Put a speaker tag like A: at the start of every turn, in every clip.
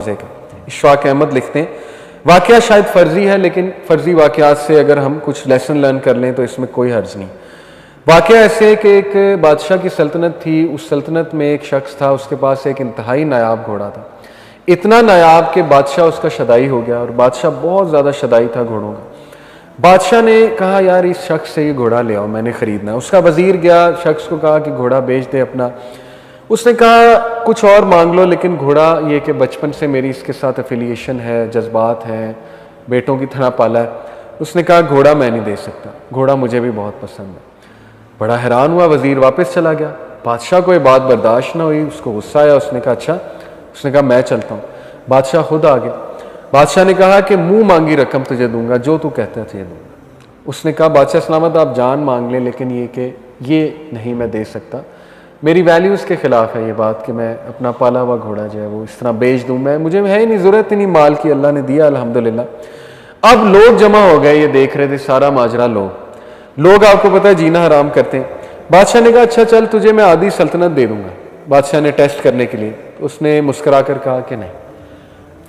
A: इशफाक अहमद लिखते हैं, वाकया शायद फ़र्ज़ी है लेकिन फ़र्ज़ी वाकयात से अगर हम कुछ लेसन लर्न कर लें तो इसमें कोई हर्ज नहीं। वाकया ऐसे है कि एक बादशाह की सल्तनत थी, उस सल्तनत में एक शख्स था, उसके पास एक इंतहाई नायाब घोड़ा था। इतना नायाब कि बादशाह उसका शदाई हो गया, और बादशाह बहुत ज़्यादा शदाई था घोड़ों का। बादशाह ने कहा यार इस शख्स से ये घोड़ा ले आओ, मैंने ख़रीदना है। उसका वज़ीर गया, शख्स को कहा कि घोड़ा बेच दे अपना। उसने कहा कुछ और मांग लो, लेकिन घोड़ा ये कि बचपन से मेरी इसके साथ एफिलिएशन है, जज्बात हैं, बेटों की तरह पाला है। उसने कहा घोड़ा मैं नहीं दे सकता, घोड़ा मुझे भी बहुत पसंद है। बड़ा हैरान हुआ वज़ीर, वापस चला गया। बादशाह को ये बात बर्दाश्त ना हुई, उसको गुस्सा आया। उसने कहा अच्छा, उसने कहा मैं चलता हूँ। बादशाह खुद आ गया। बादशाह ने कहा कि मुँह मांगी रकम तुझे दूंगा, जो तू कहता है तुझे दूंगा। उसने कहा बादशाह सलामत आप जान मांग लें, लेकिन ये कि ये नहीं मैं दे सकता, मेरी वैल्यूज़ के ख़िलाफ़ है ये बात कि मैं अपना पाला हुआ घोड़ा जो है वो इस तरह बेच दूँ। मुझे है ही नहीं, ज़रूरत ही नहीं माल की, अल्लाह ने दिया अल्हम्दुलिल्लाह। अब लोग जमा हो गए, ये देख रहे थे सारा माजरा। लोग आपको पता है जीना हराम करते हैं। बादशाह ने कहा अच्छा चल तुझे मैं आधी सल्तनत दे दूंगा, बादशाह ने टेस्ट करने के लिए। उसने मुस्करा कर कहा कि नहीं।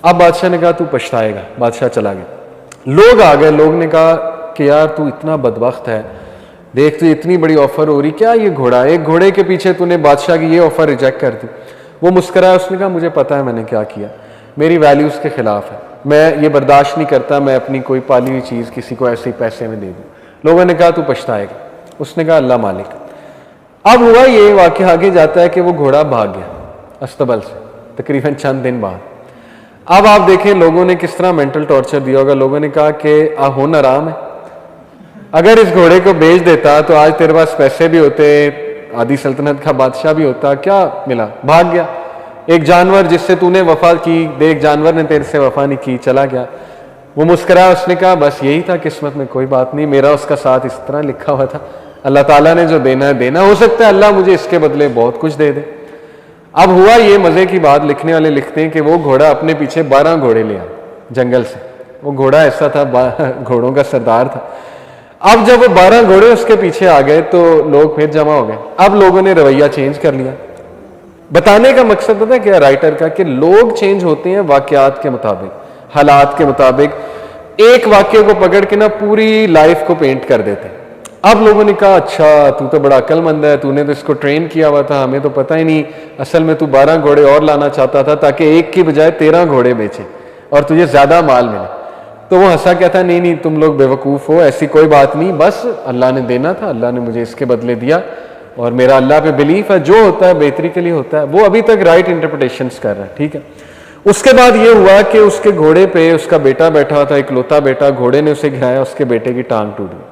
A: अब बादशाह ने कहा तू पछताएगा। बादशाह चला गया। लोग आ गए, लोग ने कहा कि यार तू इतना बदबख्त है, देख तू इतनी बड़ी ऑफर हो रही, क्या ये घोड़ा, एक घोड़े के पीछे तूने बादशाह की ये ऑफर रिजेक्ट कर दी। वो मुस्कराया, उसने कहा मुझे पता है मैंने क्या किया, मेरी वैल्यूज़ के खिलाफ है, मैं ये बर्दाश्त नहीं करता मैं अपनी कोई पाली हुई चीज़ किसी को ऐसे ही पैसे में दे दूँ। लोगों ने कहा तू पछताएगा। उसने कहा अल्लाह मालिक। अब हुआ ये वाक़या आगे जाता है कि वो घोड़ा भाग गया अस्तबल से तकरीबन चंद दिन बाद। अब आप देखें लोगों ने किस तरह मेंटल टॉर्चर दिया होगा। लोगों ने कहा कि होन आराम है, अगर इस घोड़े को बेच देता तो आज तेरे पास पैसे भी होते, आधी सल्तनत का बादशाह भी होता, क्या मिला, भाग गया। एक जानवर जिससे तूने वफा की, देख जानवर ने तेरे से वफा नहीं की, चला गया। वो मुस्कुराया, उसने कहा बस यही था किस्मत में, कोई बात नहीं, मेरा उसका साथ इस तरह लिखा हुआ था, अल्लाह ताला ने जो देना है देना, हो सकता है अल्लाह मुझे इसके बदले बहुत कुछ दे दे। अब हुआ ये मजे की बात, लिखने वाले लिखते हैं कि वो घोड़ा अपने पीछे 12 घोड़े ले आया जंगल से। वो घोड़ा ऐसा था, घोड़ों का सरदार था। अब जब वो 12 घोड़े उसके पीछे आ गए तो लोग फिर जमा हो गए। अब लोगों ने रवैया चेंज कर लिया। बताने का मकसद पता है क्या राइटर का, कि लोग चेंज होते हैं वाकयात के मुताबिक, हालात के मुताबिक। एक वाक्य को पकड़ के ना पूरी लाइफ को पेंट कर देते हैं। अब लोगों ने कहा अच्छा तू तो बड़ा अक्लमंद है, तूने तो इसको ट्रेन किया हुआ था, हमें तो पता ही नहीं, असल में तू 12 घोड़े और लाना चाहता था ताकि एक की बजाय 13 घोड़े बेचे और तुझे ज्यादा माल मिले। तो वो हंसा, कहता नहीं नहीं तुम लोग बेवकूफ़ हो, ऐसी कोई बात नहीं, बस अल्लाह ने देना था, अल्लाह ने मुझे इसके बदले दिया और मेरा अल्लाह पे बिलीफ है, जो होता है बेहतरी के लिए होता है। वो अभी तक राइट इंटरप्रिटेशंस कर रहा है, ठीक है। उसके बाद ये हुआ कि उसके घोड़े पे उसका बेटा बैठा था, इकलौता बेटा, घोड़े ने उसे गिराया, उसके बेटे की टांग टूट गई।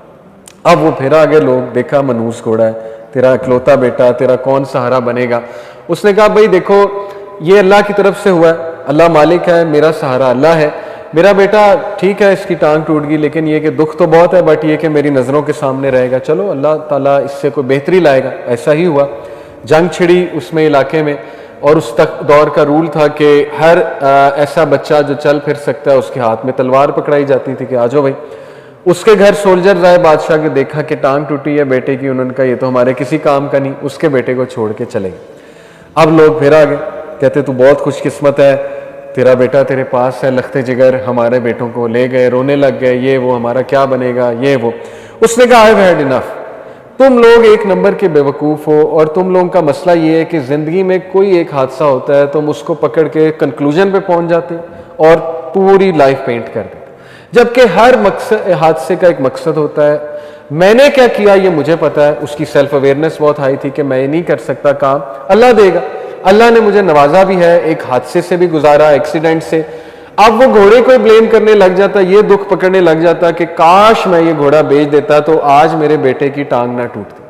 A: अब वो फिर आगे, लोग देखा मनूस घोड़ा है, तेरा इकलौता बेटा, तेरा कौन सहारा बनेगा। उसने कहा भाई देखो ये अल्लाह की तरफ से हुआ है, अल्लाह मालिक है, मेरा सहारा अल्लाह है, मेरा बेटा ठीक है इसकी टांग टूट गई, लेकिन ये कि दुख तो बहुत है, बट ये कि मेरी नज़रों के सामने रहेगा, चलो अल्लाह ताला इससे कोई बेहतरी लाएगा। ऐसा ही हुआ। जंग छिड़ी उसमें इलाके में, और उस तक दौर का रूल था कि हर ऐसा बच्चा जो चल फिर सकता है उसके हाथ में तलवार पकड़ाई जाती थी कि आ जाओ भाई। उसके घर सोल्जर आए बादशाह के, देखा कि टांग टूटी है बेटे की, उन्होंने कहा ये तो हमारे किसी काम का नहीं, उसके बेटे को छोड़ के चले गए। अब लोग फिर आ गए, कहते तू बहुत खुशकिस्मत है, तेरा बेटा तेरे पास है, लखते जिगर हमारे बेटों को ले गए, रोने लग गए, ये वो हमारा क्या बनेगा, ये वो। उसने कहा आई हैव हैड इनफ, तुम लोग एक नंबर के बेवकूफ़ हो, और तुम लोगों का मसला ये है कि ज़िंदगी में कोई एक हादसा होता है तुम उसको पकड़ के कंक्लूजन पे पहुंच जाते हो और पूरी लाइफ पेंट कर देते, जबकि हर मकसद हादसे का एक मकसद होता है। मैंने क्या किया ये मुझे पता है, उसकी सेल्फ अवेयरनेस बहुत हाई थी कि मैं ये नहीं कर सकता काम, अल्लाह देगा, अल्लाह ने मुझे नवाजा भी है, एक हादसे से भी गुजारा, एक्सीडेंट से। अब वो घोड़े को ब्लेम करने लग जाता, ये दुख पकड़ने लग जाता कि काश मैं ये घोड़ा बेच देता तो आज मेरे बेटे की टांग ना टूटती,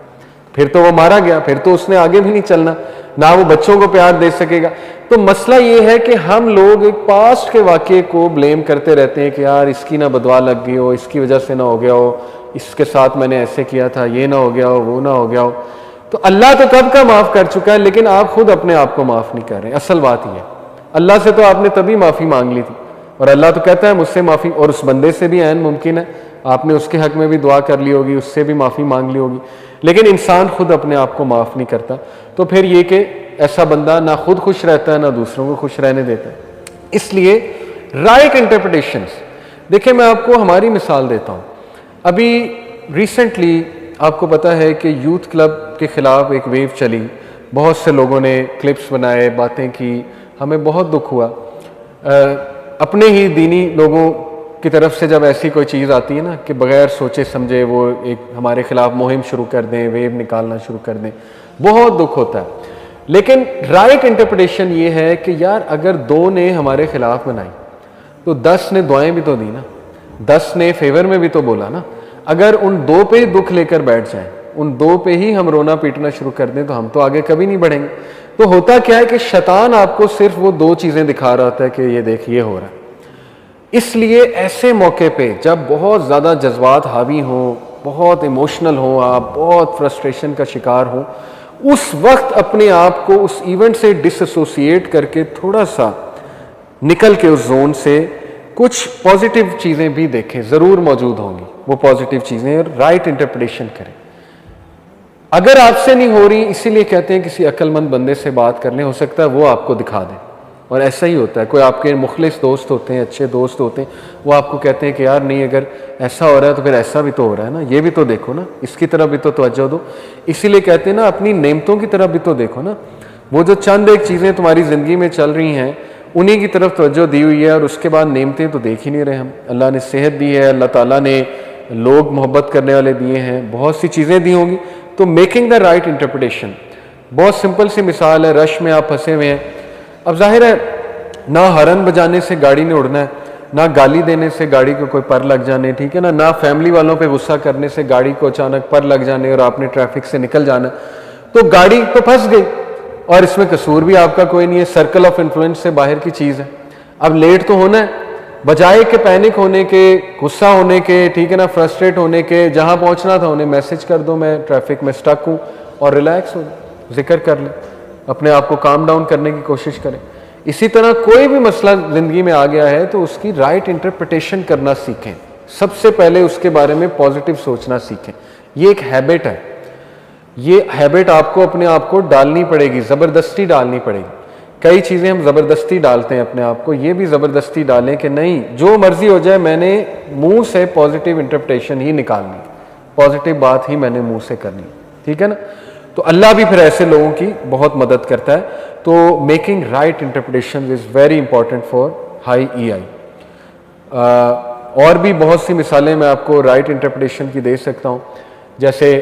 A: फिर तो वो मारा गया, फिर तो उसने आगे भी नहीं चलना, ना वो बच्चों को प्यार दे सकेगा। तो मसला ये है कि हम लोग एक पास्ट के वाक़े को ब्लेम करते रहते हैं कि यार इसकी ना बदवा लग गई हो, इसकी वजह से ना हो गया हो, इसके साथ मैंने ऐसे किया था, ये ना हो गया हो, वो ना हो गया हो। तो अल्लाह तो कब का माफ़ कर चुका है, लेकिन आप खुद अपने आप को माफ़ नहीं कर रहे। असल बात ये है, अल्लाह से तो आपने तभी माफ़ी मांग ली थी, और अल्लाह तो कहता है मुझसे माफ़ी, और उस बंदे से भी ऐन मुमकिन है आपने उसके हक में भी दुआ कर ली होगी, उससे भी माफ़ी मांग ली होगी, लेकिन इंसान खुद अपने आप को माफ़ नहीं करता। तो फिर ये कि ऐसा बंदा ना खुद खुश रहता है ना दूसरों को खुश रहने देता है। इसलिए राइट इंटरप्रिटेशंस, देखिए मैं आपको हमारी मिसाल देता हूँ। अभी रिसेंटली आपको पता है कि यूथ क्लब के ख़िलाफ़ एक वेव चली, बहुत से लोगों ने क्लिप्स बनाए, बातें की, हमें बहुत दुख हुआ। अपने ही दीनी लोगों की तरफ से जब ऐसी कोई चीज़ आती है ना कि बग़ैर सोचे समझे वो एक हमारे ख़िलाफ़ मुहिम शुरू कर दें, वेव निकालना शुरू कर दें, बहुत दुख होता है। लेकिन राइट इंटरप्रिटेशन ये है कि यार अगर 2 ने हमारे ख़िलाफ़ बनाई तो 10 ने दुआएं भी तो दी ना, 10 ने फेवर में भी तो बोला ना। अगर उन 2 पे ही दुख लेकर बैठ जाएं, उन 2 पे ही हम रोना पीटना शुरू कर दें तो हम तो आगे कभी नहीं बढ़ेंगे। तो होता क्या है कि शैतान आपको सिर्फ वो 2 चीज़ें दिखा रहा होता है कि ये देख ये हो रहा है। इसलिए ऐसे मौके पे जब बहुत ज़्यादा जज्बात हावी हों, बहुत इमोशनल हों, आप बहुत फ्रस्ट्रेशन का शिकार हों, उस वक्त अपने आप को उस इवेंट से डिसएसोसिएट करके थोड़ा सा निकल के उस जोन से कुछ पॉजिटिव चीज़ें भी देखें, ज़रूर मौजूद होंगी वो पॉजिटिव चीज़ें, राइट इंटरप्रिटेशन करें। अगर आपसे नहीं हो रही, इसीलिए कहते हैं किसी अक्लमंद बंदे से बात कर लें, हो सकता है वो आपको दिखा दें। और ऐसा ही होता है, कोई आपके मुखलिस दोस्त होते हैं, अच्छे दोस्त होते हैं, वो आपको कहते हैं कि यार नहीं, अगर ऐसा हो रहा है तो फिर ऐसा भी तो हो रहा है ना, ये भी तो देखो ना, इसकी तरफ भी तो तवज्जो दो। इसीलिए कहते हैं ना अपनी नेमतों की तरफ भी तो देखो ना, वो जो चंद एक चीज़ें तुम्हारी ज़िंदगी में चल रही हैं उन्हीं की तरफ तवज्जो दी हुई है, और उसके बाद नेमतें तो देख ही नहीं रहे हम। अल्लाह ने सेहत दी है, अल्लाह ताला ने लोग मोहब्बत करने वाले दिए हैं, बहुत सी चीज़ें दी होंगी। तो मेकिंग द राइट इंटरप्रिटेशन, बहुत सिंपल सी मिसाल है, रश में आप फंसे हुए हैं। अब जाहिर है ना हॉर्न बजाने से गाड़ी ने उड़ना है, ना गाली देने से गाड़ी को कोई पर लग जाने, ठीक है ना, ना फैमिली वालों पे गुस्सा करने से गाड़ी को अचानक पर लग जाने और आपने ट्रैफिक से निकल जाना। तो गाड़ी तो फंस गई और इसमें कसूर भी आपका कोई नहीं है, सर्कल ऑफ इन्फ्लुएंस से बाहर की चीज़ है। अब लेट तो होना है, बजाय के पैनिक होने के, गुस्सा होने के, ठीक है ना, फ्रस्ट्रेट होने के, जहाँ पहुँचना था उन्हें मैसेज कर दो मैं ट्रैफिक में स्टक हूँ, और रिलैक्स हो, जिक्र कर लें, अपने आप को काम डाउन करने की कोशिश करें। इसी तरह कोई भी मसला ज़िंदगी में आ गया है तो उसकी राइट इंटरप्रिटेशन करना सीखें। सबसे पहले उसके बारे में पॉजिटिव सोचना सीखें। ये एक हैबिट है, ये हैबिट आपको अपने आप को डालनी पड़ेगी, ज़बरदस्ती डालनी पड़ेगी। कई चीज़ें हम ज़बरदस्ती डालते हैं अपने आप को, ये भी ज़बरदस्ती डालें कि नहीं जो मर्जी हो जाए, मैंने मुंह से पॉजिटिव इंटरप्रिटेशन ही निकालनी, पॉजिटिव बात ही मैंने मुंह से करनी, ठीक है ना। तो अल्लाह भी फिर ऐसे लोगों की बहुत मदद करता है। तो making right interpretation is very important for high EI। और भी बहुत सी मिसालें मैं आपको राइट इंटरप्रिटेशन की दे सकता हूँ, जैसे